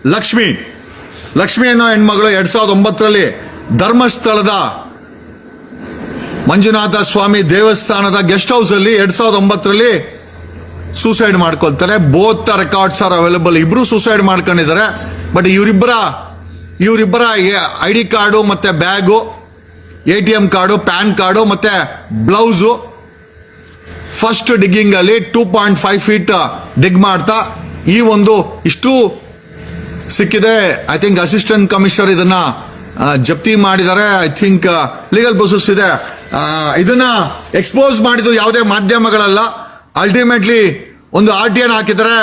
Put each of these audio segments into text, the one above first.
ಲಕ್ಷ್ಮಿ ಅನ್ನೋ ಹೆಣ್ಮಗಳು 2009ರಲ್ಲಿ ಧರ್ಮಸ್ಥಳದ ಮಂಜುನಾಥ ಸ್ವಾಮಿ ದೇವಸ್ಥಾನದ ಗೆಸ್ಟ್ ಹೌಸ್ ಅಲ್ಲಿ 2009ರಲ್ಲಿ ಸೂಸೈಡ್ ಮಾಡ್ಕೊಳ್ತಾರೆ. Both the records are available. ಇಬ್ರು ಸೂಸೈಡ್ ಮಾಡ್ಕೊಂಡಿದ್ದಾರೆ. ಬಟ್ ಇವರಿಬ್ಬರ ID ಕಾರ್ಡು ಮತ್ತೆ bag, ATM card, pan card ಮತ್ತೆ ಬ್ಲೌಸು ಫಸ್ಟ್ ಡಿಗ್ಗಿಂಗ್ ಅಲ್ಲಿ 2.5 ಫೀಟ್ ಡಿಗ್ ಮಾಡ್ತಾ ಈ ಒಂದು ಇಷ್ಟು ಸಿಕ್ಕಿದೆ. ಐ ಥಿಂಕ್ ಅಸಿಸ್ಟೆಂಟ್ ಕಮಿಷನರ್ ಇದನ್ನ ಜಪ್ತಿ ಮಾಡಿದ್ದಾರೆ. ಐ ಥಿಂಕ್ ಲೀಗಲ್ ಪ್ರೊಸೆಸ್ ಇದೆ. ಇದನ್ನ ಎಕ್ಸ್ಪೋಸ್ ಮಾಡಿದ್ದು ಯಾವುದೇ ಮಾಧ್ಯಮಗಳಲ್ಲ. ಅಲ್ಟಿಮೇಟ್ಲಿ ಒಂದು RTN ಹಾಕಿದರೆ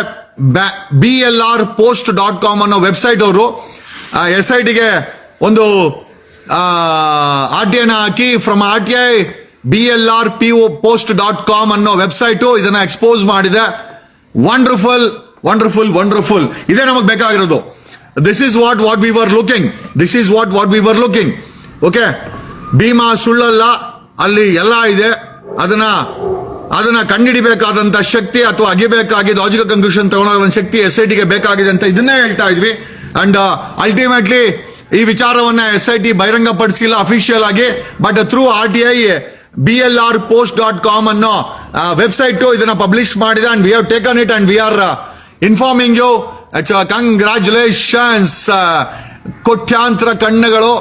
BLRpost.com ಅನ್ನೋ ವೆಬ್ಸೈಟ್ ಅವರು SITಗೆ ಒಂದು RTN hockey from RTI BLRpost.com ಅನ್ನೋ ವೆಬ್ಸೈಟು ಇದನ್ನ ಎಕ್ಸ್ಪೋಸ್ ಮಾಡಿದೆ. ವಂಡರ್ಫುಲ್. ಇದೇ ನಮಗೆ ಬೇಕಾಗಿರೋದು. This is what we were looking. Okay, Bhima ಸುಳ್ಳಲ್ಲ, ಅಲ್ಲಿ ಎಲ್ಲ ಇದೆ. ಅದನ್ನ ಕಂಡುಹಿಡಿಬೇಕಾದಂತ ಶಕ್ತಿ ಅಥವಾ ಅಗಿಬೇಕಾಗಿ ಲಾಜಿಕಲ್ ಕನ್ಕ್ಲೂಷನ್ ತಗೊಳ್ಳೋದಂತ ಶಕ್ತಿ SITಗೆ ಬೇಕಾಗಿದೆ ಅಂತ ಇದನ್ನೇ ಹೇಳ್ತಾ ಇದ್ವಿ. ಅಂಡ್ ಅಲ್ಟಿಮೇಟ್ಲಿ ಈ ವಿಚಾರವನ್ನ SIT ಬಹಿರಂಗಪಡಿಸಿಲ್ಲ ಅಫಿಷಿಯಲ್ ಆಗಿ, ಬಟ್ ಥ್ರೂ RTI BLRpost.com ಅನ್ನೋ ವೆಬ್ಸೈಟ್ ಇದನ್ನ ಪಬ್ಲಿಷ್ ಮಾಡಿದೆ. And we have taken it and we are informing you. Congratulations. ಕೋಟ್ಯಾಂತರ ಕಣ್ಣುಗಳು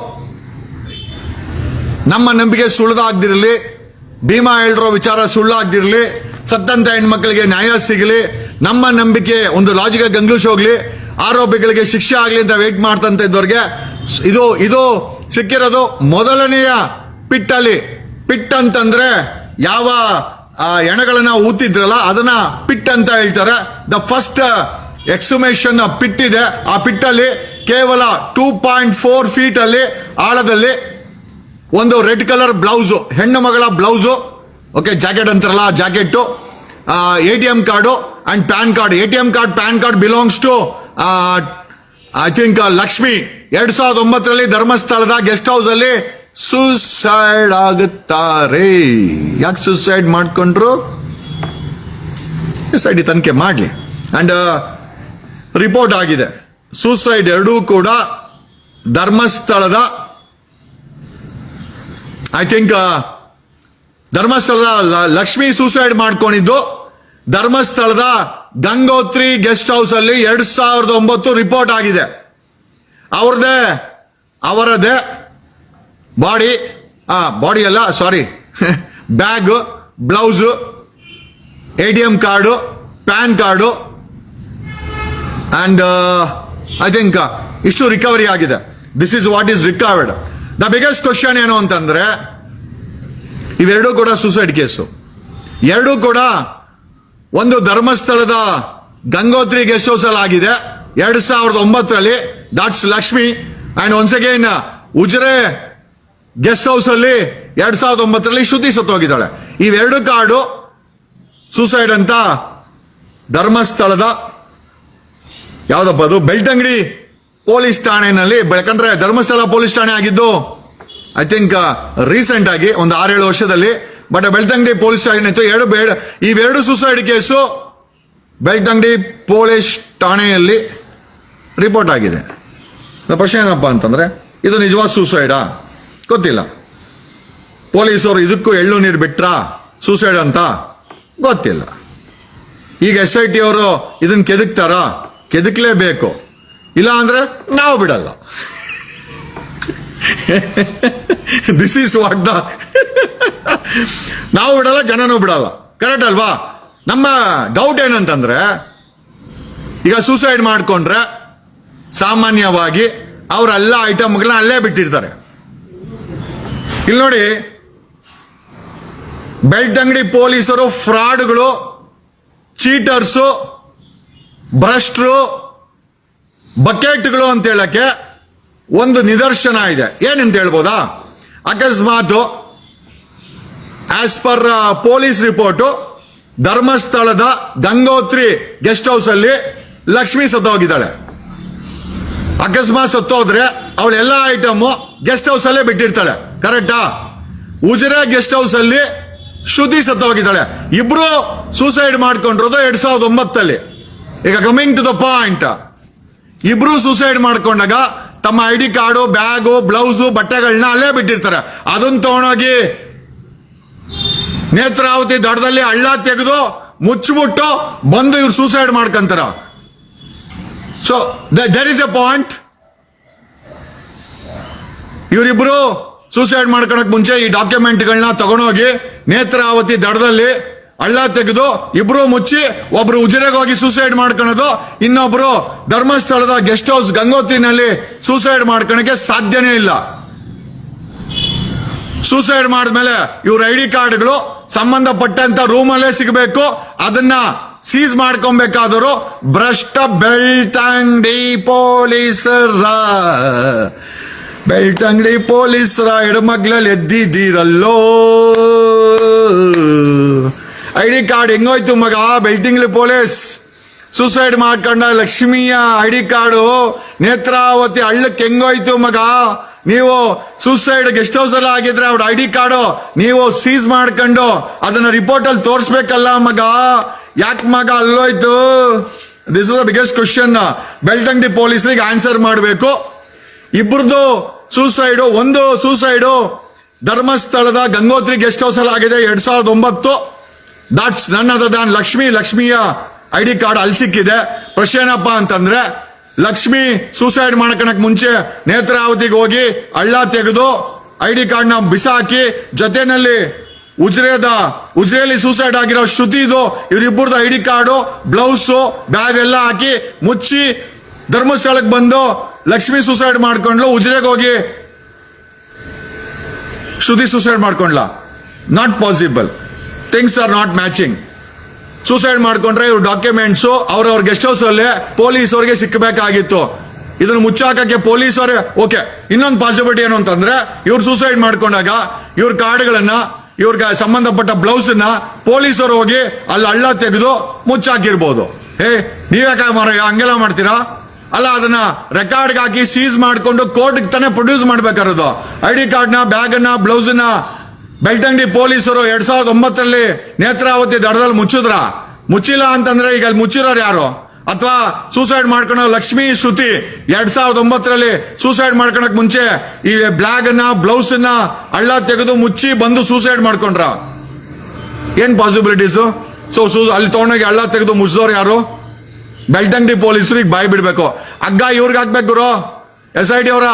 ನಮ್ಮ ನಂಬಿಕೆ ಸುಳ್ಳಾಗ್ದಿರಲಿ, ಭೀಮಾ ಹೇಳಿರೋ ವಿಚಾರ ಸುಳ್ಳಾಗ್ದಿರಲಿ, ಸತ್ತಂತ ಹೆಣ್ಮಕ್ಳಿಗೆ ನ್ಯಾಯ ಸಿಗಲಿ, ನಮ್ಮ ನಂಬಿಕೆ ಒಂದು ಲಾಜಿಕಲ್ ಕನ್ಕ್ಲೂಷನ್ ಹೋಗ್ಲಿ, ಆರೋಪಿಗಳಿಗೆ ಶಿಕ್ಷೆ ಆಗ್ಲಿ ಅಂತ ವೇಟ್ ಮಾಡ್ತಂತ ಇದ್ದವ್ರಿಗೆ ಇದು ಸಿಕ್ಕಿರೋದು ಮೊದಲನೆಯ ಪಿಟ್ಟಲ್ಲಿ. ಪಿಟ್ ಅಂತಂದ್ರೆ ಯಾವ ಎಣಗಳನ್ನ ಊತಿದ್ರಲ್ಲ ಅದನ್ನ ಪಿಟ್ ಅಂತ ಹೇಳ್ತಾರೆ. ದ ಫಸ್ಟ್ ಎಕ್ಸುಮೇಷನ್ ಪಿಟ್ ಇದೆ. ಆ ಪಿಟ್ಟಲ್ಲಿ ಕೇವಲ 2.4 ಫೀಟ್ ಅಲ್ಲಿ ಆಳದಲ್ಲಿ ಒಂದು ರೆಡ್ ಕಲರ್ ಬ್ಲೌಸು, ಹೆಣ್ಣು ಮಗಳ ಬ್ಲೌಸು, ಓಕೆ, ಜಾಕೆಟ್ ಅಂತಾರಲ್ಲ ಆ jacket, ATM card and pan card. ATM card, pan card belongs to I think Lakshmi. 2009ರಲ್ಲಿ ಧರ್ಮಸ್ಥಳದ ಗೆಸ್ಟ್ ಹೌಸ್ ಅಲ್ಲಿ ಸೂಸೈಡ್ ಆಗುತ್ತಾರೆ. ಯಾಕೆ ಸೂಸೈಡ್ ಮಾಡ್ಕೊಂಡ್ರು? SIT ತನಿಖೆ ಮಾಡಲಿ. ಅಂಡ್ ರಿಪೋರ್ಟ್ ಆಗಿದೆ. ಸೂಸೈಡ್ ಎರಡೂ ಕೂಡ ಧರ್ಮಸ್ಥಳದ ಐ ಥಿಂಕ್ ಧರ್ಮಸ್ಥಳದ ಲಕ್ಷ್ಮಿ ಸೂಸೈಡ್ ಮಾಡ್ಕೊಂಡಿದ್ದು ಧರ್ಮಸ್ಥಳದ ಗಂಗೋತ್ರಿ ಗೆಸ್ಟ್ ಹೌಸ್ ಅಲ್ಲಿ 2009 ರಿಪೋರ್ಟ್ ಆಗಿದೆ. ಅವರದೇ ಬಾಡಿ ಅಲ್ಲ, sorry, bag, blouse, ATM card, pan card and I think ಇಷ್ಟು ರಿಕವರಿ ಆಗಿದೆ. This is what is recovered. The biggest question ಏನು ಅಂತಂದ್ರೆ, ಇವೆರಡೂ ಕೂಡ ಸೂಸೈಡ್ ಕೇಸು. ಎರಡೂ ಕೂಡ ಒಂದು ಧರ್ಮಸ್ಥಳದ ಗಂಗೋತ್ರಿ ಗೆಸ್ಟ್ ಹೌಸ್ ಅಲ್ಲಿ ಆಗಿದೆ 2009ರಲ್ಲಿ. That's Lakshmi. And once again Ujire guest house ಅಲ್ಲಿ 2009ರಲ್ಲಿ ಶ್ರುತಿ ಸತ್ತೋಗಿದ್ದಾಳೆ. ಇವೆರಡು ಕಾರ್ಡು ಸೂಸೈಡ್ ಅಂತ ಧರ್ಮಸ್ಥಳದ ಯಾವ್ದಪ್ಪ ಅದು ಬೆಳ್ತಂಗಡಿ ಪೊಲೀಸ್ ಠಾಣೆನಲ್ಲಿ, ಯಾಕಂದ್ರೆ ಧರ್ಮಸ್ಥಳ ಪೊಲೀಸ್ ಠಾಣೆ ಆಗಿದ್ದು ಐ ಥಿಂಕ್ ರೀಸೆಂಟ್ ಆಗಿ ಒಂದು 6-7 ವರ್ಷದಲ್ಲಿ. ಬಟ್ ಬೆಳ್ತಂಗಡಿ ಪೊಲೀಸ್ ಠಾಣೆ ಇತ್ತು. ಇವೆರಡು ಸೂಸೈಡ್ ಕೇಸು ಬೆಳ್ತಂಗಡಿ ಪೊಲೀಸ್ ಠಾಣೆಯಲ್ಲಿ ರಿಪೋರ್ಟ್ ಆಗಿದೆ. ಪ್ರಶ್ನೆ ಏನಪ್ಪ ಅಂತಂದ್ರೆ, ಇದು ನಿಜವಾದ ಸೂಸೈಡಾ? ಗೊತ್ತಿಲ್ಲ. ಪೊಲೀಸರು ಇದಕ್ಕೂ ಎಳ್ಳು ನೀರು ಬಿಟ್ರಾ ಸೂಸೈಡ್ ಅಂತ? ಗೊತ್ತಿಲ್ಲ. ಈಗ SIT ಅವರು ಇದನ್ನ ಕೆದಕ್ತಾರಾ? ಕೆದಕ್ಲೇಬೇಕು. ಇಲ್ಲ ಅಂದ್ರೆ ನಾವು ಬಿಡಲ್ಲ. ದಿಸ್ ಈಸ್ ವಾಟ್ ನಾವು ಬಿಡಲ್ಲ, ಜನನೂ ಬಿಡಲ್ಲ. ಕರೆಕ್ಟ್ ಅಲ್ವಾ? ನಮ್ಮ ಡೌಟ್ ಏನಂತಂದ್ರೆ, ಈಗ ಸೂಸೈಡ್ ಮಾಡ್ಕೊಂಡ್ರೆ ಸಾಮಾನ್ಯವಾಗಿ ಅವರೆಲ್ಲ ಐಟಮ್ಗಳನ್ನ ಅಲ್ಲೇ ಬಿಟ್ಟಿರ್ತಾರೆ. ಇಲ್ಲಿ ನೋಡಿ, ಬೆಳ್ತಂಗಡಿ ಪೊಲೀಸರು ಫ್ರಾಡ್ಗಳು, ಚೀಟರ್ಸು, ಭ್ರಷ್ಟರು, ಬಕೆಟ್ಗಳು ಅಂತ ಹೇಳಕ್ಕೆ ಒಂದು ನಿದರ್ಶನ ಇದೆ. ಏನಂತ ಹೇಳ್ಬೋದಾ? ಅಕಸ್ಮಾತ್ ಆಸ್ ಪರ್ ಪೊಲೀಸ್ ರಿಪೋರ್ಟು ಧರ್ಮಸ್ಥಳದ ಗಂಗೋತ್ರಿ ಗೆಸ್ಟ್ ಹೌಸ್ ಅಲ್ಲಿ ಲಕ್ಷ್ಮಿ ಸತ್ತೋಗಿದ್ದಾಳೆ. ಅಕಸ್ಮಾತ್ ಸತ್ತೋದ್ರೆ ಅವಳೆಲ್ಲ ಐಟಮ್ ಗೆಸ್ಟ್ ಹೌಸ್ ಅಲ್ಲೇ ಬಿಟ್ಟಿರ್ತಾಳೆ. ಕರೆಕ್ಟಾ? ಉಜಿರೆ ಗೆಸ್ಟ್ ಹೌಸ್ ಅಲ್ಲಿ ಶ್ರುತಿ ಸತ್ತೋಗಿದ್ದಾಳೆ. ಇಬ್ರು ಸೂಸೈಡ್ ಮಾಡ್ಕೊಂಡಿರೋದು 2009ರಲ್ಲಿ. ಈಗ ಕಮಿಂಗ್ ಟು ದ ಪಾಯಿಂಟ್, ಇಬ್ರು ಸೂಸೈಡ್ ಮಾಡ್ಕೊಂಡಾಗ ತಮ್ಮ ID ಕಾರ್ಡು, ಬ್ಯಾಗು, ಬ್ಲೌಸು, ಬಟ್ಟೆಗಳನ್ನ ಅಲ್ಲೇ ಬಿಟ್ಟಿರ್ತಾರೆ. ಅದನ್ನ ತಗೊಂಡೋಗಿ ನೇತ್ರಾವತಿ ದಡದಲ್ಲಿ ಹಳ್ಳ ತೆಗೆದು ಮುಚ್ಚಿಬಿಟ್ಟು ಬಂದು ಇವ್ರು ಸೂಸೈಡ್ ಮಾಡ್ಕೊಂತಾರ. So there is a point. ಇವರಿಬ್ರು ಸೂಸೈಡ್ ಮಾಡ್ಕೊಳಕ್ ಮುಂಚೆ ಈ ಡಾಕ್ಯುಮೆಂಟ್ಗಳನ್ನ ತಗೊಂಡೋಗಿ ನೇತ್ರಾವತಿ ದಡದಲ್ಲಿ ಹಳ್ಳ ತೆಗೆದು ಇಬ್ರು ಮುಚ್ಚಿ, ಒಬ್ರು ಉಜಿರೆಗೆ ಹೋಗಿ ಸೂಸೈಡ್ ಮಾಡ್ಕೊಳೋದು, ಇನ್ನೊಬ್ರು ಧರ್ಮಸ್ಥಳದ ಗೆಸ್ಟ್ ಹೌಸ್ ಗಂಗೋತ್ರಿನಲ್ಲಿ ಸೂಸೈಡ್ ಮಾಡ್ಕೊಳಕ್ಕೆ ಸಾಧ್ಯನೇ ಇಲ್ಲ. ಸೂಸೈಡ್ ಮಾಡಿದ್ಮೇಲೆ ಇವ್ರ ID ಕಾರ್ಡ್ಗಳು ಸಂಬಂಧಪಟ್ಟಂತ ರೂಮಲ್ಲೇ ಸಿಗಬೇಕು. ಅದನ್ನ ಸೀಸ್ ಮಾಡ್ಕೊಬೇಕಾದ್ರು ಭ್ರಷ್ಟ ಬೆಳ್ತಂಗಡಿ ಪೊಲೀಸರ ಎಡಮಗ್ಲಲ್ಲಿ ಎದ್ದಿದ್ದೀರಲ್ಲೋ. ID ಕಾರ್ಡ್ ಹೆಂಗೋಯ್ತು ಮಗ? ಬೆಳ್ತಂಗಡಿ ಪೊಲೀಸ್ ಸೂಸೈಡ್ ಮಾಡ್ಕೊಂಡ ಲಕ್ಷ್ಮಿಯ ID ಕಾರ್ಡು ನೇತ್ರಾವತಿ ಹಳ್ಳಕ್ಕೆ ಹೆಂಗೋಯ್ತು ಮಗ? ನೀವು ಸೂಸೈಡ್ ಗೆಸ್ಟ್ ಹೌಸ್ ಅಲ್ಲಿ ಆಗಿದ್ರೆ ಅವ್ರ ID ಕಾರ್ಡು ನೀವು ಸೀಸ್ ಮಾಡ್ಕೊಂಡು ಅದನ್ನ ರಿಪೋರ್ಟ್ ಅಲ್ಲಿ ತೋರಿಸ್ಬೇಕಲ್ಲ ಮಗ. ಯಾಕೆ ಮಗ ಅಲ್ಲೋಯ್ತು? This is the biggest question. Belthangady ಪೊಲೀಸರಿಗೆ ಆನ್ಸರ್ ಮಾಡಬೇಕು. ಇಬ್ಬರದು ಸೂಸೈಡು, ಒಂದು ಸೂಸೈಡು ಧರ್ಮಸ್ಥಳದ ಗಂಗೋತ್ರಿ ಗೆಸ್ಟ್ ಹೌಸ್ ಅಲ್ಲಿ ಆಗಿದೆ 2009. ದಟ್ಸ್ ನನ್ ಅದರ್ ದ್ಯಾನ್ ಲಕ್ಷ್ಮಿಯ ID ಕಾರ್ಡ್ ಅಲ್ಲಿ ಸಿಕ್ಕಿದೆ. ಪ್ರಶ್ನೆ ಏನಪ್ಪ ಅಂತಂದ್ರೆ, ಲಕ್ಷ್ಮಿ ಸೂಸೈಡ್ ಮಾಡ್ಕೊಳಕ್ ಮುಂಚೆ ನೇತ್ರಾವತಿಗೆ ಹೋಗಿ ಹಳ್ಳ ತೆಗೆದು ID ಕಾರ್ಡ್ನ ಬಿಸಾಕಿ, ಜೊತೆನಲ್ಲಿ ಉಜಿರೆಯಲ್ಲಿ ಸೂಸೈಡ್ ಆಗಿರೋ ಶ್ರುತಿದು ಇವರಿಬ್ಬರದು ID ಕಾರ್ಡು, ಬ್ಲೌಸು, ಬ್ಯಾಗ್ ಎಲ್ಲ ಹಾಕಿ ಮುಚ್ಚಿ ಧರ್ಮಸ್ಥಳಕ್ಕೆ ಬಂದು ಲಕ್ಷ್ಮಿ ಸೂಸೈಡ್ ಮಾಡ್ಕೊಂಡ್ಲು. ಉಜಿರೆಗೆ ಹೋಗಿ ಶ್ರುತಿ ಸೂಸೈಡ್ ಮಾಡ್ಕೊಂಡ್ಲ. Not possible. Things are not matching. Suicide ಮಾಡ್ಕೊಂಡ್ರೆ ಇವ್ರ ಡಾಕ್ಯುಮೆಂಟ್ಸ್ ಅವ್ರವ್ರ ಗೆಸ್ಟ್ ಹೌಸ್ ಅಲ್ಲೇ ಪೊಲೀಸ್ ಅವ್ರಿಗೆ ಸಿಕ್ಕಬೇಕಾಗಿತ್ತು. ಇದನ್ನು ಮುಚ್ಚಾಕಕ್ಕೆ ಪೊಲೀಸ್ ಅವರೇ ಓಕೆ. ಇನ್ನೊಂದು ಪಾಸಿಬಿಲಿಟಿ ಏನು ಅಂತಂದ್ರೆ, ಇವ್ರು ಸೂಸೈಡ್ ಮಾಡ್ಕೊಂಡಾಗ ಇವ್ರ ಕಾರ್ಡ್ಗಳನ್ನ, ಇವ್ರಿಗೆ ಸಂಬಂಧಪಟ್ಟ ಬ್ಲೌಸ್ ನ ಪೊಲೀಸ್ ಅವರು ಹೋಗಿ ಅಲ್ಲಿ ಹಳ್ಳ ತೆಗೆದು ಮುಚ್ಚಾಕಿರ್ಬೋದು. ನೀವ್ಯಾಕೆ ಮಾರಯ್ಯ ಹಂಗೆಲ್ಲ ಮಾಡ್ತೀರಾ? ಅಲ್ಲ, ಅದನ್ನ ರೆಕಾರ್ಡ್ಗೆ ಹಾಕಿ ಸೀಸ್ ಮಾಡ್ಕೊಂಡು ಕೋರ್ಟ್ಗೆ ತಾನೇ ಪ್ರೊಡ್ಯೂಸ್ ಮಾಡ್ಬೇಕಾರದು. ID ಕಾರ್ಡ್ನ, ಬ್ಯಾಗನ್ನ, ಬ್ಲೌಸ್ನ ಬೆಳ್ತಂಗಡಿ ಪೊಲೀಸರು 2009 ನೇತ್ರಾವತಿ ದಡದಲ್ಲಿ ಮುಚ್ಚಿಲ್ಲ ಅಂತಂದ್ರೆ ಈಗ ಅಲ್ಲಿ ಮುಚ್ಚಿರೋರು ಯಾರು? ಅಥವಾ ಸೂಸೈಡ್ ಮಾಡ್ಕೊಳ್ಳೋ ಲಕ್ಷ್ಮಿ, ಶ್ರುತಿ 2009 ಸೂಸೈಡ್ ಮಾಡ್ಕೊಳಕ್ ಮುಂಚೆ ಈ ಬ್ಲಾಗ್ ಅನ್ನ, ಬ್ಲೌಸ್ ನ ಹಳ್ಳ ತೆಗೆದು ಮುಚ್ಚಿ ಬಂದು ಸೂಸೈಡ್ ಮಾಡ್ಕೊಂಡ್ರ? ಏನ್ ಪಾಸಿಬಿಲಿಟೀಸ್? ಅಲ್ಲಿ ತಗೊಂಡೋಗಿ ಹಳ್ಳ ತೆಗೆದು ಮುಚ್ಚಿದವ್ರು ಯಾರು? ಬೆಳ್ತಂಗಡಿ ಪೊಲೀಸರು ಈಗ ಬಾಯಿ ಬಿಡ್ಬೇಕು. ಹಗ್ಗ ಇವ್ರಿಗೆ ಹಾಕ್ಬೇಕು ಗುರು. SIT ಅವರ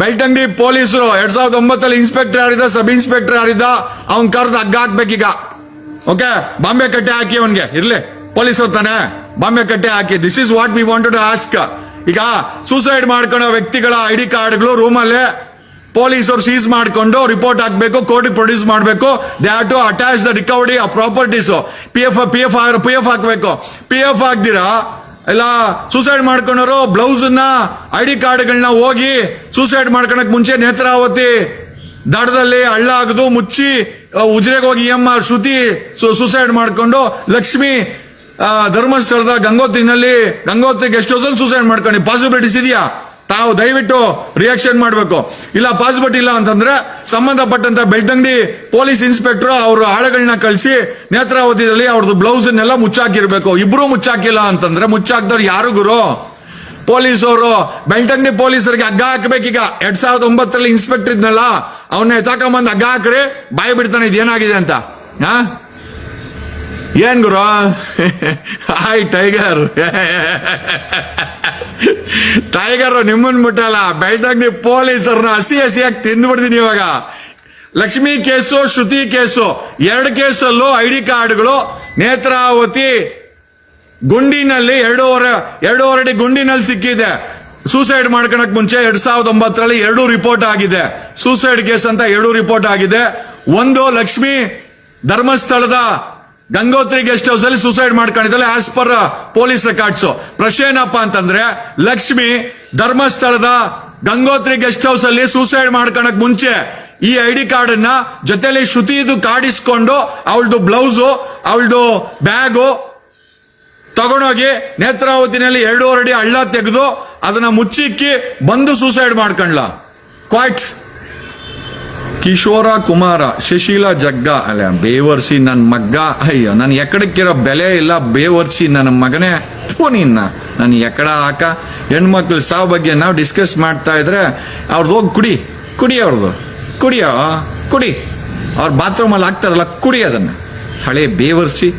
ಬೆಳ್ತಂಗಡಿ ಪೊಲೀಸರು 2009 ಇನ್ಸ್ಪೆಕ್ಟರ್ ಯಾರಿದ್ದ, ಸಬ್ ಇನ್ಸ್ಪೆಕ್ಟರ್ ಯಾರಿದ್ದ, ಅವ್ನ್ ಕರ್ದು ಹಗ್ಗ ಹಾಕ್ಬೇಕೀಗ. ಓಕೆ, ಬಾಂಬೆ ಕಟ್ಟೆ ಹಾಕಿ ಅವನ್ಗೆ. ಇರ್ಲಿ, ಪೊಲೀಸರು ತಾನೆ, ಬಾಂಬೆ ಕಟ್ಟೆ ಹಾಕಿ. This is what we wanted to ask. ಈಗ ಸೂಸೈಡ್ ಮಾಡ್ಕೊಳ್ಳೋ ವ್ಯಕ್ತಿಗಳ ID ಕಾರ್ಡ್ಗಳು ರೂಮಲ್ಲೇ ಪೊಲೀಸರು ಸೀಸ್ ಮಾಡ್ಕೊಂಡು ರಿಪೋರ್ಟ್ ಹಾಕ್ಬೇಕು, ಕೋರ್ಟ್ ಪ್ರೊಡ್ಯೂಸ್ ಮಾಡಬೇಕು. They have to attach the recovery of properties. PF ಹಾಕ್ಬೇಕು. PF ಹಾಕ್ದಿರಾ ಎಲ್ಲ ಸೂಸೈಡ್ ಮಾಡ್ಕೊಂಡವರು ಬ್ಲೌಸ್ ನ, ID ಕಾರ್ಡ್ಗಳನ್ನ ಹೋಗಿ ಸೂಸೈಡ್ ಮಾಡ್ಕೊಳಕ್ ಮುಂಚೆ ನೇತ್ರಾವತಿ ದಡದಲ್ಲಿ ಹಳ್ಳ ಆಗದು ಮುಚ್ಚಿ ಉಜಿರೆಗೆ ಹೋಗಿ ಶ್ರುತಿ ಸೂಸೈಡ್ ಮಾಡ್ಕೊಂಡು, ಲಕ್ಷ್ಮಿ ಧರ್ಮಸ್ಥಳದ ಗಂಗೋತ್ರಿ ಗೆಸ್ಟ್ ಹೌಸ್ ಅಲ್ಲಿ ಸೂಸೈಡ್ ಮಾಡ್ಕೊಂಡು ಪಾಸಿಬಿಲಿಟೀಸ್ ಇದೆಯಾ? ತಾವು ದಯವಿಟ್ಟು ರಿಯಾಕ್ಷನ್ ಮಾಡಬೇಕು. ಇಲ್ಲ ಪಾಸಿಬಿಲಿಟಿ ಇಲ್ಲ ಅಂತಂದ್ರೆ ಸಂಬಂಧಪಟ್ಟಂತ ಬೆಳ್ತಂಗಡಿ ಪೊಲೀಸ್ ಇನ್ಸ್ಪೆಕ್ಟರ್ ಅವ್ರ ಆಳುಗಳನ್ನ ಕಳಿಸಿ ನೇತ್ರಾವತಿಯಲ್ಲಿ ಅವ್ರದ್ದು ಬ್ಲೌಸ್ ನೆಲ್ಲ ಮುಚ್ಚಾಕಿರ್ಬೇಕು. ಇಬ್ರು ಮುಚ್ಚಾಕಿಲ್ಲ ಅಂತಂದ್ರೆ ಮುಚ್ಚಾಕ್ದವ್ರು ಯಾರು ಗುರು? ಪೊಲೀಸವರು. ಬೆಳ್ತಂಗಡಿ ಪೊಲೀಸರಿಗೆ ಹಗ್ಗ ಹಾಕ್ಬೇಕೀಗ. 2009 ಇನ್ಸ್ಪೆಕ್ಟರ್ ಇದ್ನಲ್ಲ, ಅವನ್ನ ಎತ್ತಾಕೊಂಬಂದ್ ಹಗ್ಗ ಹಾಕ್ರಿ, ಬಾಯಿ ಬಿಡ್ತಾನೆ ಇದೇನಾಗಿದೆ ಅಂತ. ಏನ್ ಗುರು? Hi tiger. ಟೈಗರ್ ನಿಮ್ಮನ್ ಮುಟ್ಟಲ್ಲ, ಬೆಳ್ತಂಗಡಿ ಪೊಲೀಸರನ್ನ ಹಸಿಯಾಗಿ ತಿಂದ್ಬಿಡ್ತೀನಿ ಇವಾಗ. ಲಕ್ಷ್ಮಿ ಕೇಸು, ಶ್ರುತಿ ಕೇಸು, 2 ಕೇಸಲ್ಲೂ ID ಕಾರ್ಡ್ಗಳು ನೇತ್ರಾವತಿ ಗುಂಡಿನಲ್ಲಿ 2.5 ಅಡಿ ಗುಂಡಿನಲ್ಲಿ ಸಿಕ್ಕಿದೆ. ಸೂಸೈಡ್ ಮಾಡ್ಕೊಳಕ್ ಮುಂಚೆ 2009 2 ರಿಪೋರ್ಟ್ ಆಗಿದೆ. ಸೂಸೈಡ್ ಕೇಸ್ ಅಂತ 2 ರಿಪೋರ್ಟ್ ಆಗಿದೆ. ಒಂದು ಲಕ್ಷ್ಮಿ ಧರ್ಮಸ್ಥಳದ ಗಂಗೋತ್ರಿ ಗೆಸ್ಟ್ ಹೌಸ್ ಅಲ್ಲಿ ಸೂಸೈಡ್ ಮಾಡ್ಕೊಂಡಿದ್ದಾಳೆ ಆಸ್ ಪರ್ ಪೊಲೀಸ್ ರೆಕಾರ್ಡ್ಸ್. ಪ್ರಶ್ನೆ ಏನಪ್ಪಾ ಅಂತಂದ್ರೆ, ಲಕ್ಷ್ಮಿ ಧರ್ಮಸ್ಥಳದ ಗಂಗೋತ್ರಿ ಗೆಸ್ಟ್ ಹೌಸ್ ಅಲ್ಲಿ ಸೂಸೈಡ್ ಮಾಡ್ಕೊಳಕ್ ಮುಂಚೆ ಈ ID ಕಾರ್ಡ್ ಅನ್ನ ಜೊತೆಲಿ ಶ್ರುತಿದು ಕಾರ್ಡ್ ಇಸ್ಕೊಂಡು ಅವಳದು ಬ್ಲೌಸು, ಅವಳದು ಬ್ಯಾಗು ತಗೊಂಡೋಗಿ ನೇತ್ರಾವತಿನಲ್ಲಿ 2.5 ಅಡಿ ಹಳ್ಳ ತೆಗೆದು ಅದನ್ನ ಮುಚ್ಚಿಕ್ಕಿ ಬಂದು ಸೂಸೈಡ್ ಮಾಡ್ಕೊಂಡ್ಲ. ಕ್ವೈಟ್. ಕಿಶೋರ ಕುಮಾರ, ಶಶೀಲಾ ಜಗ್ಗ, ಅಲ್ಲ ಬೇವರ್ಸಿ ನನ್ನ ಮಗ್ಗ. ಅಯ್ಯೋ, ನನ್ ಎಕ್ಕಡಕ್ಕಿರೋ ಬೆಲೆ ಇಲ್ಲ ಬೇವರ್ಸಿ ನನ್ನ ಮಗನೇ. ನಿನ್ನ ನಾನು ಎಕಡ ಹಾಕ ಹೆಣ್ಮಕ್ಳು ಸಾವು ಬಗ್ಗೆ ನಾವು ಡಿಸ್ಕಸ್ ಮಾಡ್ತಾ ಇದ್ರೆ ಅವ್ರದ್ದು ಹೋಗಿ ಕುಡಿ ಅವ್ರದ್ದು ಕುಡಿ ಅವ್ರ ಬಾತ್ರೂಮಲ್ಲಿ ಹಾಕ್ತಾರಲ್ಲ ಕುಡಿ ಅದನ್ನು ಹಳೆ ಬೇವರ್ಸಿ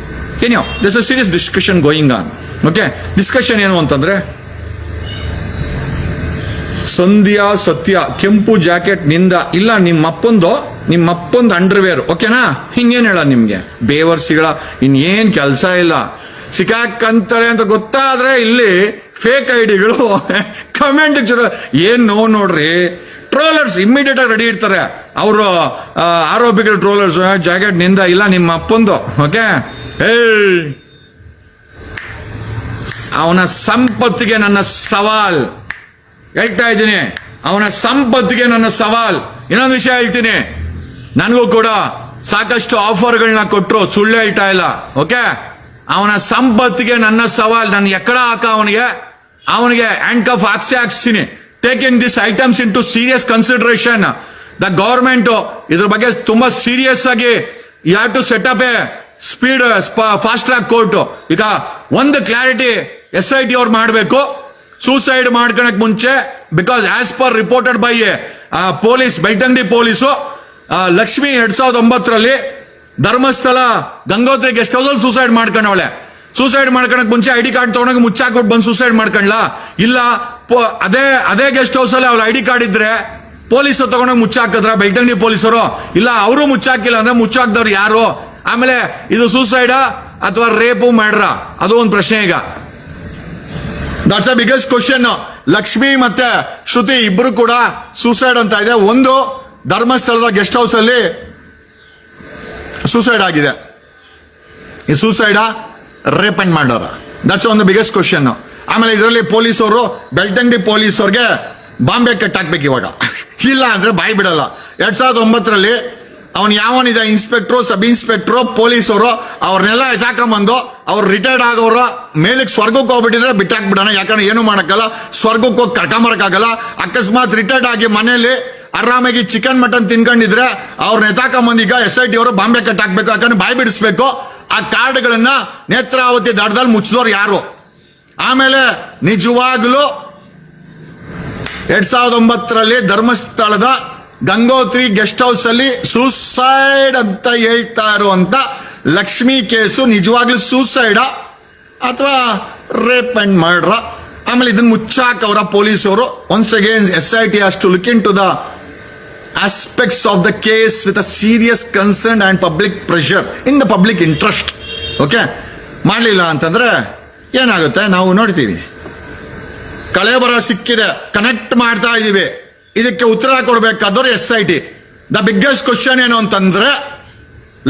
ಏನೋ this a serious discussion going on. Okay, discussion ಏನು ಅಂತಂದ್ರೆ ಸಂಧ್ಯಾ ಸತ್ಯ ಕೆಂಪು ಜಾಕೆಟ್ ನಿಂದ ಇಲ್ಲ ನಿಮ್ಮಪ್ಪಂದು ಅಂಡರ್ವೇರ್ ಓಕೆನಾ, ಹಿಂಗೇನು ಹೇಳ ನಿಮ್ಗೆ ಬೇವರ್ಸಿಗಳ ಇನ್ನೇನ್ ಕೆಲಸ ಇಲ್ಲ. ಸಿಕ್ಕಾಕಂತಾರೆ ಅಂತ ಗೊತ್ತಾದ್ರೆ ಇಲ್ಲಿ ಫೇಕ್ ಐಡಿಗಳು ಕಮೆಂಟ್ ಏನ್ ನೋಡ್ರಿ ಟ್ರೋಲರ್ಸ್ ಇಮ್ಮಿಡಿಯೇಟ್ ಆಗಿ ರೆಡಿ ಇರ್ತಾರೆ. ಅವರು ಆರೋಪಿಗಳು ಟ್ರೋಲರ್ಸ್ ಜಾಕೆಟ್ ನಿಂದ ಇಲ್ಲ ನಿಮ್ಮ ಅಪ್ಪಂದು ಓಕೆ. ಅವನ ಸಂಪತ್ತಿಗೆ ನನ್ನ ಸವಾಲ್ ಹೇಳ್ತಾ ಇದ್ದೀನಿ, ಅವನ ಸಂಪತ್ತಿಗೆ ನನ್ನ ಸವಾಲ್. ಇನ್ನೊಂದು ವಿಷಯ ಹೇಳ್ತೀನಿ, ನನಗೂ ಕೂಡ ಸಾಕಷ್ಟು ಆಫರ್ಗಳನ್ನ ಕೊಟ್ಟರು, ಸುಳ್ಳು ಹೇಳ್ತಾ ಇಲ್ಲ ಓಕೆ. ಅವನ ಸಂಪತ್ತಿಗೆ ನನ್ನ ಸವಾಲ್, ನಾನು ಎಕ್ಕಡ ಹಾಕ ಅವನಿಗೆ ಹ್ಯಾಂಡ್ ಕಫ್ ಹಾಕ್ಸ್ತೀನಿ. Taking this items into serious consideration. The government ಇದ್ರ ಬಗ್ಗೆ ತುಂಬಾ ಸೀರಿಯಸ್ ಆಗಿ you have to set up a speed fast track court. ಈಗ ಒಂದು ಕ್ಲಾರಿಟಿ SIT ಅವ್ರು ಮಾಡಬೇಕು, ಸೂಸೈಡ್ ಮಾಡ್ಕೊಳಕ್ ಮುಂಚೆ, because as per reported by police Belthangady police Lakshmi 2009 Dharmasthala Gangotri guest house ಅಲ್ಲಿ ಸೂಸೈಡ್ ಮಾಡ್ಕೊಂಡವಳೆ. ಸೂಸೈಡ್ ಮಾಡ್ಕೊಳಕ್ ಮುಂಚೆ ID ಕಾರ್ಡ್ ತಗೊಂಡಾಗ ಮುಚ್ಚಾಕ್ಬಿಟ್ಟು ಬಂದು ಸೂಸೈಡ್ ಮಾಡ್ಕೊಂಡ್ಲಾ ಇಲ್ಲ ಅದೇ ಗೆಸ್ಟ್ ಹೌಸ್ ಅಲ್ಲಿ ಅವ್ಳ ID ಕಾರ್ಡ್ ಇದ್ರೆ ಪೊಲೀಸರು ತಗೊಂಡೋಗಿ ಮುಚ್ಚಾಕಿದ್ರ ಬೆಳ್ತಂಗಡಿ ಪೊಲೀಸರು? ಇಲ್ಲ, ಅವರು ಮುಚ್ಚಾಕಿಲ್ಲ ಅಂದ್ರೆ ಮುಚ್ಚಾಕ್ದವ್ರು ಯಾರು? ಆಮೇಲೆ ಇದು ಸೂಸೈಡಾ ಅಥವಾ ರೇಪು ಮಾಡ್ರ? ಅದು ಒಂದು ಪ್ರಶ್ನೆ. ಈಗ that's a biggest question. Lakshmi ಮತ್ತೆ ಶ್ರುತಿ ಇಬ್ರು ಕೂಡ ಸೂಸೈಡ್ ಅಂತ ಇದೆ. ಒಂದು ಧರ್ಮಸ್ಥಳದ ಗೆಸ್ಟ್ ಹೌಸ್ ಅಲ್ಲಿ ಸೂಸೈಡ್ ಆಗಿದೆ. ಈ ಸೂಸೈಡಾ ರೇಪ್ ಅಂಡ್ ಮಾಡೋರ? ದಟ್ಸ್ ಒಂದು ಬಿಗ್ಗೆಸ್ಟ್ ಕ್ವಶನ್. ಆಮೇಲೆ ಇದರಲ್ಲಿ ಪೊಲೀಸರು ಬೆಳ್ತಂಗಡಿ ಪೊಲೀಸವ್ರಿಗೆ ಬಾಂಬೆ ಕಟ್ಟಾಕ್ಬೇಕು ಇವಾಗ, ಇಲ್ಲ ಅಂದ್ರೆ ಬಾಯಿ ಬಿಡಲ್ಲ. 2009 ಅವನು ಯಾವನಿದೆ ಇನ್ಸ್ಪೆಕ್ಟ್ರು ಸಬ್ ಇನ್ಸ್ಪೆಕ್ಟ್ರು ಪೊಲೀಸರು ಅವ್ರನ್ನೆಲ್ಲ ಎತ್ತಾಕೊಂಬಂದು ಅವ್ರು ರಿಟೈರ್ಡ್ ಆಗೋರ ಮೇಲಕ್ಕೆ ಸ್ವರ್ಗಕ್ಕೆ ಹೋಗ್ಬಿಟ್ಟಿದ್ರೆ ಬಿಟ್ಟಾಕ್ಬಿಡೋಣ, ಯಾಕಂದ್ರೆ ಏನು ಮಾಡಕ್ಕಲ್ಲ, ಸ್ವರ್ಗಕ್ಕೆ ಹೋಗಿ ಕರ್ಕೊಂಬರಕ್ಕಾಗಲ್ಲ. ಅಕಸ್ಮಾತ್ ರಿಟೈರ್ಡ್ ಆಗಿ ಮನೇಲಿ ಆರಾಮಾಗಿ ಚಿಕನ್ ಮಟನ್ ತಿನ್ಕೊಂಡಿದ್ರೆ ಅವ್ರನ್ನ ಎತ್ತಾಕೊಂಬಂದು ಈಗ SIT ಅವರು ಬಾಂಬೆ ಕಟ್ಟಾಕ್ಬೇಕು, ಯಾಕಂದ್ರೆ ಬಾಯಿ ಬಿಡಿಸ್ಬೇಕು. ಆ ಕಾರ್ಡ್ಗಳನ್ನ ನೇತ್ರಾವತಿ ದಡದಲ್ಲಿ ಮುಚ್ಚಿದವ್ರು ಯಾರು? ಆಮೇಲೆ ನಿಜವಾಗ್ಲೂ 2009 ಧರ್ಮಸ್ಥಳದ ಗಂಗೋತ್ರಿ ಗೆಸ್ಟ್ ಹೌಸ್ ಅಲ್ಲಿ ಸೂಸೈಡ್ ಅಂತ ಹೇಳ್ತಾ ಇರುವಂತ ಲಕ್ಷ್ಮಿ ಕೇಸು ನಿಜವಾಗ್ಲೂ ಸೂಸೈಡಾ ಅಥವಾ ರೇಪ್ ಅಂಡ್ ಮರ್ಡರ್? ಆಮೇಲೆ ಇದನ್ನ ಮುಚ್ಚಾಕವರ ಪೊಲೀಸರು. Once again SIT has to look into the aspects of the case with a serious concern and public pressure in the public interest. Okay, ಮಾಡಲಿಲ್ಲ ಅಂತಂದ್ರೆ ಏನಾಗುತ್ತೆ ನಾವು ನೋಡ್ತೀವಿ. ಕಳೆಬರ ಸಿಕ್ಕಿದೆ, ಕನೆಕ್ಟ್ ಮಾಡ್ತಾ ಇದೀವಿ, ಇದಕ್ಕೆ ಉತ್ತರ ಕೊಡಬೇಕಾದವ್ರು SIT. ದ ಬಿಗ್ಗೆಸ್ಟ್ ಕ್ವಶನ್ ಏನು ಅಂತಂದ್ರೆ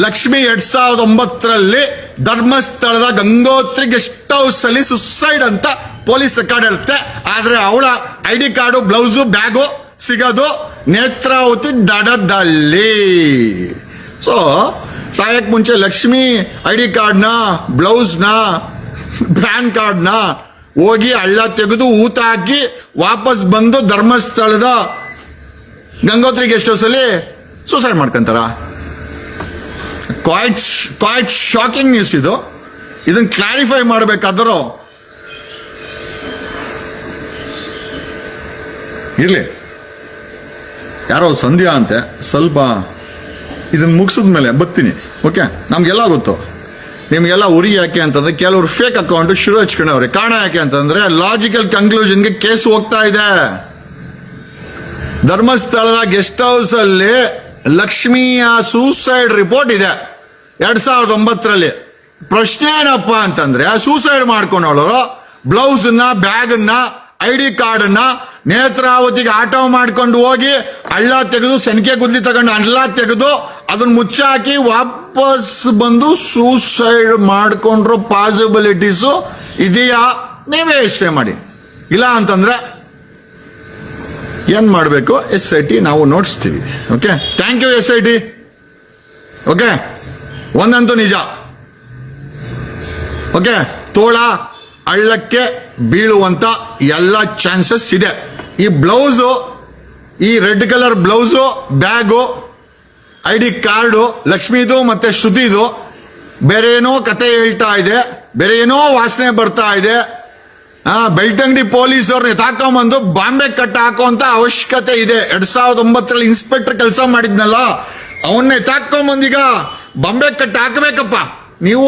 ಲಕ್ಷ್ಮಿ 2009 ಧರ್ಮಸ್ಥಳದ ಗಂಗೋತ್ರಿ ಗೆಸ್ಟ್ ಹೌಸ್ ಅಲ್ಲಿ ಸುಸೈಡ್ ಅಂತ ಪೊಲೀಸ್ ರೆಕಾರ್ಡ್ ಹೇಳುತ್ತೆ. ಆದ್ರೆ ಅವಳ ID ಕಾರ್ಡು ಬ್ಲೌಸು ಬ್ಯಾಗು ಸಿಗೋದು ನೇತ್ರಾವತಿ ದಡದಲ್ಲಿ. ಸೊ ಸಾಯಕ್ ಮುಂಚೆ ಲಕ್ಷ್ಮಿ ID ಕಾರ್ಡ್ನ ಬ್ಲೌಸ್ನ ಪ್ಯಾನ್ ಕಾರ್ಡ್ನ ಹೋಗಿ ಹಳ್ಳ ತೆಗೆದು ಊತ ಹಾಕಿ ವಾಪಸ್ ಬಂದು ಧರ್ಮಸ್ಥಳದ ಗಂಗೋತ್ರಿ ಗೆಸ್ಟ್ ಹೌಸ್ ಅಲ್ಲಿ ಸೂಸೈಡ್ ಮಾಡ್ಕೊಂತಾರ? ಕ್ವೈಟ್ ಶಾಕಿಂಗ್ ನ್ಯೂಸ್ ಇದು. ಇದನ್ನ ಕ್ಲಾರಿಫೈ ಮಾಡಬೇಕಾದ್ರು ಇರ್ಲಿ, ಯಾರೋ ಸಂಧ್ಯಾ ಅಂತೆ, ಸ್ವಲ್ಪ ಇದನ್ನ ಮುಗಿಸಿದ್ಮೇಲೆ ಬರ್ತೀನಿ ಓಕೆ. ನಮ್ಗೆಲ್ಲ ಗೊತ್ತು, ನಿಮ್ಗೆಲ್ಲ ಉರಿ ಯಾಕೆ ಅಂತಂದ್ರೆ ಕೆಲವರು ಫೇಕ್ ಅಕೌಂಟ್ ಶುರು ಹಚ್ಕೊಂಡವ್ರೆ. ಕಾರಣ ಯಾಕೆ ಅಂತಂದ್ರೆ ಲಾಜಿಕಲ್ ಕನ್ಕ್ಲೂಷನ್ಗೆ ಕೇಸ್ ಹೋಗ್ತಾ ಇದೆ. ಧರ್ಮಸ್ಥಳದ ಗೆಸ್ಟ್ ಹೌಸ್ ಅಲ್ಲಿ ಲಕ್ಷ್ಮಿಯ ಸೂಸೈಡ್ ರಿಪೋರ್ಟ್ ಇದೆ 2009. ಪ್ರಶ್ನೆ ಏನಪ್ಪ ಅಂತಂದ್ರೆ ಸೂಸೈಡ್ ಮಾಡ್ಕೊಂಡವಳು ಬ್ಲೌಸ್ನ ಬ್ಯಾಗನ್ನ ID ಕಾರ್ಡನ್ನ ನೇತ್ರಾವತಿಗೆ ಆಟೋ ಮಾಡ್ಕೊಂಡು ಹೋಗಿ ಹಳ್ಳ ತೆಗೆದು ಸೆನ್ಕೆ ಗುದ್ಲಿ ತಗೊಂಡು ಹಳ್ಳ ತೆಗೆದು ಅದನ್ನ ಮುಚ್ಚಾಕಿ ವಾಪಸ್ ಬಂದು ಸೂಸೈಡ್ ಮಾಡ್ಕೊಂಡ್ರು ಪಾಸಿಬಿಲಿಟೀಸು ಇದೆಯಾ? ನೀವೇ ಯೋಚನೆ ಮಾಡಿ. ಇಲ್ಲ ಅಂತಂದ್ರೆ ಏನ್ ಮಾಡಬೇಕು? SIT ನಾವು ನೋಡಿಸ್ತೀವಿ okay. Thank you SIT. Okay, ಒಂದಂತೂ ನಿಜ ಓಕೆ, ತೋಳ ಹಳ್ಳಕ್ಕೆ ಬೀಳುವಂತ ಎಲ್ಲ ಚಾನ್ಸಸ್ ಇದೆ. ಈ ಬ್ಲೌಸು, ಈ red colour blouse bag ID card ಲಕ್ಷ್ಮಿದು ಮತ್ತೆ ಶ್ರುತಿದು ಬೇರೆ ಏನೋ ಕತೆ ಹೇಳ್ತಾ ಇದೆ, ಬೇರೆ ಏನೋ ವಾಸನೆ ಬರ್ತಾ ಇದೆ. ಬೆಳ್ತಂಗಡಿ ಪೊಲೀಸವ್ರನ್ನ ತಾಕೊಂಬಂದು ಬಾಂಬೆ ಕಟ್ಟ ಹಾಕುವಂತ ಅವಶ್ಯಕತೆ ಇದೆ. 2009 ಇನ್ಸ್ಪೆಕ್ಟರ್ ಕೆಲಸ ಮಾಡಿದ್ನಲ್ಲ, ಅವನ್ನೇ ತಾಕೊಂಬಂದೀಗ ಬಾಂಬೆ ಕಟ್ಟ ಹಾಕಬೇಕಪ್ಪ. ನೀವು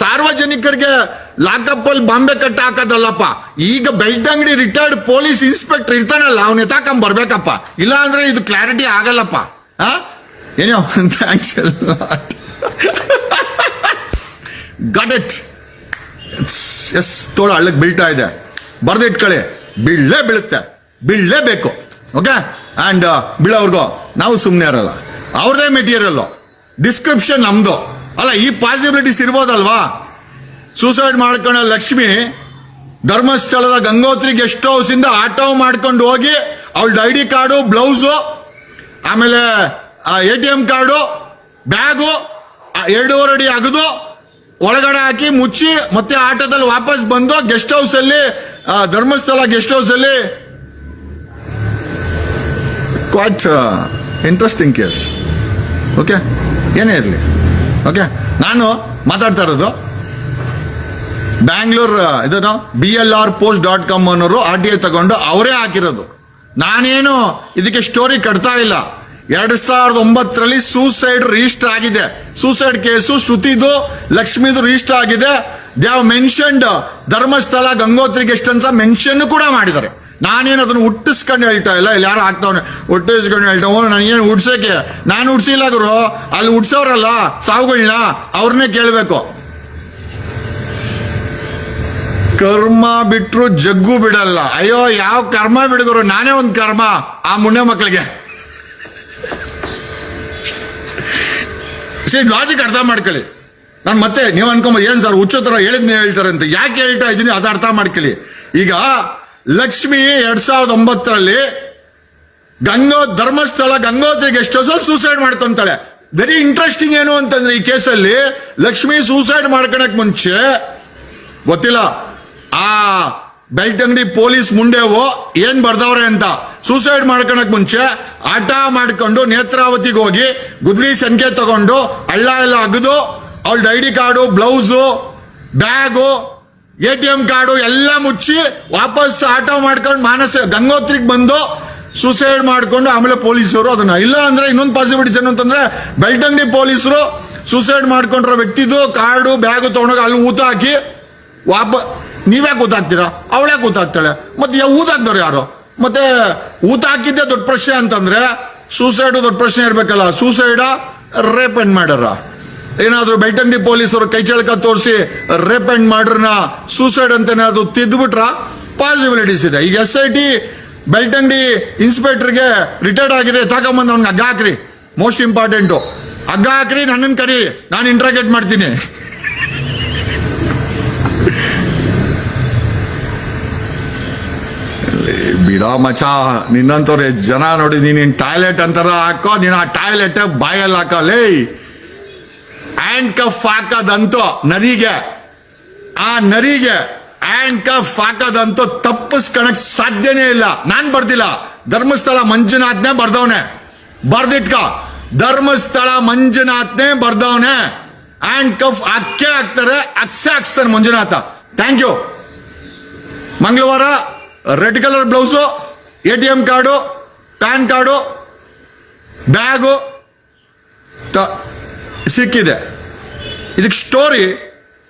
ಸಾರ್ವಜನಿಕರಿಗೆ ಲಾಕಪ್ ಅಲ್ಲಿ ಬಾಂಬೆ ಕಟ್ಟ ಹಾಕೋದಲ್ಲಪ್ಪ. ಈಗ ಬೆಳ್ತಂಗಡಿ ರಿಟೈರ್ಡ್ ಪೊಲೀಸ್ ಇನ್ಸ್ಪೆಕ್ಟರ್ ಇರ್ತಾನಲ್ಲ, ಅವನ್ನ ತಾಕೊಂಡ್ ಬರ್ಬೇಕಪ್ಪ. ಇಲ್ಲ ಅಂದ್ರೆ ಇದು ಕ್ಲಾರಿಟಿ ಆಗಲ್ಲಪ್ಪ. ಏನೋ ಥ್ಯಾಂಕ್ಸ್ ಗಾಟ್ ಇಟ್. ಎಸ್, ತೋಳ ಹಳ್ಳಕ್ಕೆ ಬೀಳ್ತಾ ಇದೆ, ಬರ್ದಿಟ್ಕೊಳ್ಳಿ. ಬೀಳುತ್ತೆ, ಬೀಳಲೇಬೇಕು. ಓಕೆ, ಅಂಡ್ ಬೀಳೋರ್ಗು ನಾವು ಸುಮ್ಮನೆ ಇರಲ್ಲ. ಅವ್ರದೇ ಮೆಟೀರಿಯಲ್, ಡಿಸ್ಕ್ರಿಪ್ಷನ್ ನಮ್ದು ಅಲ್ಲ. ಈ ಪಾಸಿಬಿಲಿಟೀಸ್ ಇರ್ಬೋದಲ್ವಾ? ಸೂಸೈಡ್ ಮಾಡ್ಕೊಂಡ ಲಕ್ಷ್ಮಿ ಧರ್ಮಸ್ಥಳದ ಗಂಗೋತ್ರಿ ಗೆಸ್ಟ್ ಹೌಸ್ ಇಂದ ಆಟೋ ಮಾಡ್ಕೊಂಡು ಹೋಗಿ ಅವಳ ಐಡಿ ಕಾರ್ಡು, ಬ್ಲೌಸು, ಆಮೇಲೆ ATM ಕಾರ್ಡು, ಬ್ಯಾಗು 2.5 ಅಡಿ ಅಗದು ಒಳಗಡೆ ಹಾಕಿ ಮುಚ್ಚಿ ಮತ್ತೆ ಆಟೋದಲ್ಲಿ ವಾಪಸ್ ಬಂದು ಗೆಸ್ಟ್ ಹೌಸ್ ಅಲ್ಲಿ, ಧರ್ಮಸ್ಥಳ ಗೆಸ್ಟ್ ಹೌಸ್ ಅಲ್ಲಿ. Quartz interesting case. ಓಕೆ, ಏನೇ ಇರಲಿ. ಓಕೆ, ನಾನು ಮಾತಾಡ್ತಾ ಇರೋದು ಬ್ಯಾಂಗ್ಳೂರ್ ಇದನ್ನು BLRpost.com ಅನ್ನೋರು RTI ತಗೊಂಡು ಅವರೇ ಹಾಕಿರೋದು. ನಾನೇನು ಇದಕ್ಕೆ ಸ್ಟೋರಿ ಕಟ್ತಾ ಇಲ್ಲ. 2009 ಸೂಸೈಡ್ ರಿಜಿಸ್ಟರ್ ಆಗಿದೆ. ಸೂಸೈಡ್ ಕೇಸು ಶ್ರುತಿದು, ಲಕ್ಷ್ಮಿದು ರಿಜಿಸ್ಟರ್ ಆಗಿದೆ. They have mentioned Dharmasthala Gangotri guest ಅಂತ ಮೆನ್ಷನ್ ಕೂಡ ಮಾಡಿದ್ದಾರೆ. ನಾನೇನು ಅದನ್ನು ಹುಟ್ಟಿಸ್ಕೊಂಡು ಹೇಳ್ತಾ ಇಲ್ಲ. ಇಲ್ಲಿ ಯಾರು ಆಗ್ತಾವನೆ ಹುಟ್ಟಿಸ್ಕೊಂಡು ಹೇಳ್ತಾವ, ನನಗೇನು ಹುಡ್ಸಕ್ಕೆ, ನಾನು ಹುಡ್ಸಿಲ್ಲ ಗುರು. ಅಲ್ಲಿ ಹುಡ್ಸೋರಲ್ಲ ಸಾವುಗಳನ್ನ, ಅವ್ರನ್ನೇ ಕೇಳಬೇಕು. ಕರ್ಮ ಬಿಟ್ರು ಜಗ್ಗು ಬಿಡಲ್ಲ. ಅಯ್ಯೋ, ಯಾವ ಕರ್ಮ ಬಿಡುಗರು, ನಾನೇ ಒಂದು ಕರ್ಮ ಆ ಮುನ್ನೆ ಮಕ್ಕಳಿಗೆ. ಲಾಜಿಕ್ ಅರ್ಥ ಮಾಡ್ಕೊಳ್ಳಿ. ನಾನು ಮತ್ತೆ ನೀವು ಅನ್ಕೊಂಬೋದು ಏನ್ ಸರ್ ಹುಚ್ಚೋ ತರ ಹೇಳಿದ್ನೇ ಹೇಳ್ತಾರೆ ಅಂತ. ಯಾಕೆ ಹೇಳ್ತಾ ಇದ್ದೀನಿ ಅದು ಅರ್ಥ ಮಾಡ್ಕೊಳ್ಳಿ. ಈಗ ಲಕ್ಷ್ಮಿ 2009 ಧರ್ಮಸ್ಥಳ ಗಂಗೋತ್ರಿ ಗೆಸ್ಟ್ ಹೌಸ್ ಅಲ್ಲಿ ಸೂಸೈಡ್ ಮಾಡ್ಕೊಂತಾಳೆ. ವೆರಿ ಇಂಟ್ರೆಸ್ಟಿಂಗ್ ಏನು ಅಂತಂದ್ರೆ, ಈ ಕೇಸಲ್ಲಿ ಲಕ್ಷ್ಮಿ ಸೂಸೈಡ್ ಮಾಡ್ಕೊಳಕ್ ಮುಂಚೆ ಗೊತ್ತಿಲ್ಲ ಆ ಬೆಳ್ತಂಗಡಿ ಪೊಲೀಸ್ ಮುಂಡೆವು ಏನ್ ಬರ್ದವ್ರೆ ಅಂತ. ಸೂಸೈಡ್ ಮಾಡ್ಕೊಳಕ್ ಮುಂಚೆ ಆಟ ಮಾಡ್ಕೊಂಡು ನೇತ್ರಾವತಿಗೆ ಹೋಗಿ ಗುದ್ಲಿ ಸಂಖ್ಯೆ ತಗೊಂಡು ಹಳ್ಳ ಎಲ್ಲ ಅಗದು ಅವಳ ID card, blouse, bag, ATM card ಎಲ್ಲ ಮುಚ್ಚಿ ವಾಪಸ್ ಆಟೋ ಮಾಡ್ಕೊಂಡು ಗಂಗೋತ್ರಿಗೆ ಬಂದು ಸೂಸೈಡ್ ಮಾಡ್ಕೊಂಡು ಆಮೇಲೆ ಪೊಲೀಸರು ಅದನ್ನ. ಇಲ್ಲ ಅಂದ್ರೆ ಇನ್ನೊಂದು ಪಾಸಿಬಿಲಿಟೀಸ್ ಏನು ಅಂತಂದ್ರೆ, ಬೆಳ್ತಂಗಡಿ ಪೊಲೀಸರು ಸೂಸೈಡ್ ಮಾಡ್ಕೊಂಡಿರೋ ವ್ಯಕ್ತಿದು ಕಾರ್ಡು, ಬ್ಯಾಗು ತಗೊಂಡೋಗಿ ಅಲ್ಲಿ ಊತ ಹಾಕಿ ನೀವ್ಯಾಕೆ ಊತಾಕ್ತೀರಾ, ಅವಳ್ಯಾಕೆ ಊತಾಕ್ತಾಳೆ, ಮತ್ತೆ ಊತಾಕ್ದವ್ರು ಯಾರು? ಮತ್ತೆ ಊತ ಹಾಕಿದ್ದೆ ದೊಡ್ಡ ಪ್ರಶ್ನೆ ಅಂತಂದ್ರೆ ಸೂಸೈಡ್ ದೊಡ್ಡ ಪ್ರಶ್ನೆ ಇರ್ಬೇಕಲ್ಲ. ಸೂಸೈಡ, ರೇಪ್ ಅಂಡ್ ಮರ್ಡರ್? ಏನಾದ್ರು ಬೆಳ್ತಂಗಡಿ ಪೊಲೀಸರು ಕೈ ಚಳಕ ತೋರಿಸಿ ರೇಪ್ ಅಂಡ್ ಮರ್ಡರ್ನ ಸೂಸೈಡ್ ಅಂತ ಏನಾದ್ರು ತಿದ್ದುಬಿಟ್ರ ಪಾಸಿಬಿಲಿಟೀಸ್ ಇದೆ. ಈಗ SIT ಬೆಳ್ತಂಗಡಿ ಇನ್ಸ್ಪೆಕ್ಟರ್ಗೆ ರಿಟೈರ್ಡ್ ಆಗಿದೆ, ತಗೊಂಬಂದು ಅವ್ನಿಗೆ ಹಗ್ಗ ಹಾಕ್ರಿ. ಮೋಸ್ಟ್ ಇಂಪಾರ್ಟೆಂಟು, ಹಗ್ಗ ಹಾಕ್ರಿ, ನನ್ನನ್ನು ಕರಿ, ನಾನು ಇಂಟ್ರಾಗೇಟ್ ಮಾಡ್ತೀನಿ. ಬಿಡ ಮಚ, ನಿನ್ನಂತವ್ರೆ ಜನ ನೋಡಿ. ನೀನ್ ಟಾಯ್ಲೆಟ್ ಅಂತಾರ ಹಾಕೋ, ನೀನ್ ಆ ಟಾಯ್ಲೆಟ್ ಬಾಯಲ್ಲಿ ಹಾಕಲೇ. ಹ್ಯಾಂಡ್ ಕಫ್ ಹಾಕೋದಂತೂ ನರಿಗೆ, ಆ ನರಿಗೆ ಹ್ಯಾಂಡ್ ಕಫ್ ಹಾಕೋದಂತೂ ತಪ್ಪಿಸ್ಕೊಳಕ್ ಸಾಧ್ಯನೇ ಇಲ್ಲ. ನಾನ್ ಬರ್ದಿಲ್ಲ, ಧರ್ಮಸ್ಥಳ ಮಂಜುನಾಥ್ನೇ ಬರ್ದವನೆ. ಬರ್ದಿಟ್ಕ, ಧರ್ಮಸ್ಥಳ ಮಂಜುನಾಥ್ನೇ ಬರ್ದವನೆ. ಹ್ಯಾಂಡ್ ಕಫ್ ಹಾಕೇ ಹಾಕ್ತಾರೆ, ಹಾಕ್ಸ್ತಾನೆ ಮಂಜುನಾಥ. Thank you. ಮಂಗಳವಾರ red colour blouse, ATM card, pan card, bag ಸಿಕ್ಕಿದೆ. ಇದಕ್ಕೆ ಸ್ಟೋರಿ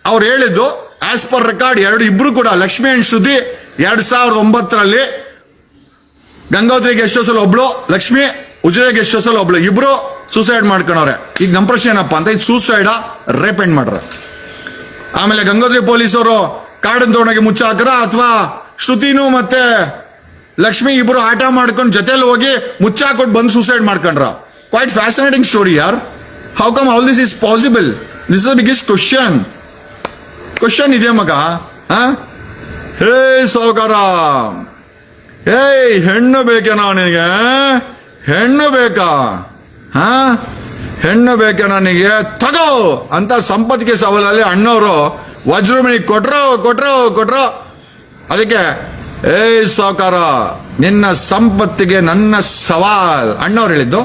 ಅವ್ರು ಹೇಳಿದ್ದು ಆಸ್ ಪರ್ ರೆಕಾರ್ಡ್ ಇಬ್ರು ಕೂಡ Lakshmi and Shruti 2009 Gangotri guest house ಅಲ್ಲಿ ಒಬ್ಳು, ಲಕ್ಷ್ಮಿ ಉಜಿರೆ ಗೆಸ್ಟ್ ಹೌಸ್ ಅಲ್ಲಿ ಒಬ್ಳು, ಇಬ್ರು ಸೂಸೈಡ್ ಮಾಡ್ಕೊಂಡವ್ರೆ. ಈಗ ನಮ್ಮ ಪ್ರಶ್ನೆ ಏನಪ್ಪಾ ಅಂತ, ಇದು ಸೂಸೈಡ, ರೇಪ್ ಅಂಡ್ ಮಾಡ್ರ? ಆಮೇಲೆ ಗಂಗೋತ್ರಿ ಪೊಲೀಸರು ಕಾರ್ಡನ್ ತಗೊಂಡೋಗಿ ಮುಚ್ಚಾಕ್ರ, ಅಥವಾ ಶ್ರುತಿನೂ ಮತ್ತೆ ಲಕ್ಷ್ಮಿ ಇಬ್ರು ಆಟ ಮಾಡ್ಕೊಂಡು ಜೊತೆಲಿ ಹೋಗಿ ಮುಚ್ಚಾಕೊಟ್ಟು ಬಂದು ಸೂಸೈಡ್ ಮಾಡ್ಕೊಂಡ್ರ? ಕ್ವೈಟ್ ಫ್ಯಾಸಿನೇಟಿಂಗ್ ಸ್ಟೋರಿ ಯಾರ್. How come all this is possible? This is the biggest question ಇದೆ ಮಗ. ಹೇ ಸೌಕರ, ಹೆಣ್ಣು ಬೇಕೇನೋ ನಿನಗೆ? ಹೆಣ್ಣು ಬೇಕಾ? ಹೆಣ್ಣು ಬೇಕೆ ನನಗೆ, ತಗೋ ಅಂತ ಸಂಪತ್ತಿಗೆ ಸವಾಲಲ್ಲಿ ಅಣ್ಣವರು ವಜ್ರಮಣಿ ಕೊಟ್ರೋ. ಅದಕ್ಕೆ ಸಾವುಕಾರ, ನಿನ್ನ ಸಂಪತ್ತಿಗೆ ನನ್ನ ಸವಾಲ್ ಅಣ್ಣವ್ರು ಹೇಳಿದ್ದು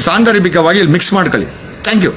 ಸಾಂದರ್ಭಿಕವಾಗಿ ಇಲ್ಲಿ ಮಿಕ್ಸ್ ಮಾಡ್ಕೊಳ್ಳಿ. Thank you.